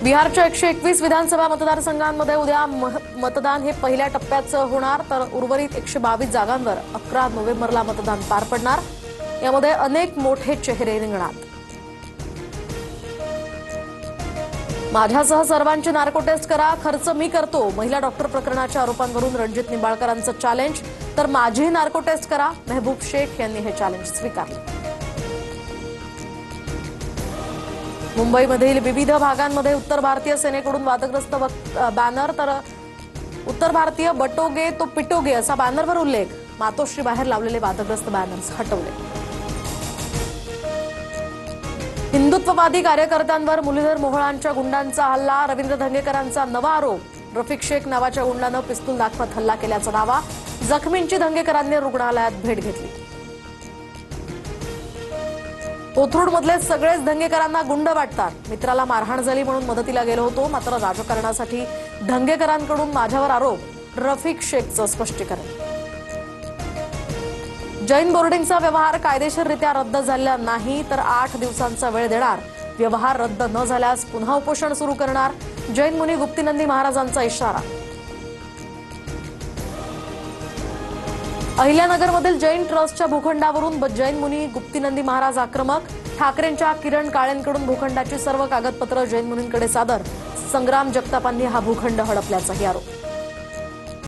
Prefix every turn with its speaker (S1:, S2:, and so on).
S1: बिहारच्या 121 विधानसभा मतदारसंघांमध्ये उद्या मतदान हे पहिल्या टप्प्याचं होणार, तर उर्वरित 122 जागांवर 11 नोव्हेंबरला मतदान पार पडणार। यामध्ये अनेक मोठे चेहरे रिंगणात। माझ्यासह सर्वांची नार्को टेस्ट करा, खर्च मी करतो। महिला डॉक्टर प्रकरणाच्या आरोपांवरून रणजित निंबाळकरांचं चॅलेंज, तर माझी नार्को टेस्ट करा। मेहबूब शेख यांनी हे चॅलेंज स्वीकारले। मुंबईमधील विविध भागांमध्ये उत्तर भारतीय सेनेकडून वादग्रस्त बॅनर, तर उत्तर भारतीय बटोगे तो पिटोगे असा बॅनरवर उल्लेख। मातोश्री बाहेर लावलेले वादग्रस्त बॅनर्स हटवले। हिंदुत्ववादी कार्यकर्त्यांवर मुरलीधर मोहोळांच्या गुंडांचा हल्ला, रवींद्र धंगेकरांचा नवा आरोप। रफिक शेख नावाच्या गुंडानं पिस्तूल दाखवत हल्ला केल्याचा दावा। जखमींची धंगेकरांनी रुग्णालयात भेट घेतली। कोथरूडमधले सगळेच धंगेकरांना गुंड वाटतात। मित्राला मारहाण झाली म्हणून मदतीला गेलो होतो, मात्र राजकारणासाठी धंगेकरांकडून माझ्यावर आरोप। रफिक शेखचं स्पष्टीकरण। जैन बोर्डिंगचा व्यवहार कायदेशीररित्या रद्द झाला नाही, तर 8 दिवसांचा वेळ देणार। व्यवहार रद्द न झाल्यास पुन्हा उपोषण सुरू करणार। जैन मुनी गुप्तीनंदी महाराजांचा इशारा। अहिल्यानगरमधील जैन ट्रस्टच्या भूखंडावरून जैन मुनी गुप्तीनंदी महाराज आक्रमक। ठाकरेंच्या किरण काळेंकडून भूखंडाची सर्व कागदपत्र जैन मुनींकडे सादर। संग्राम जगतापांनी हा भूखंड हडपल्याचाही आरोप।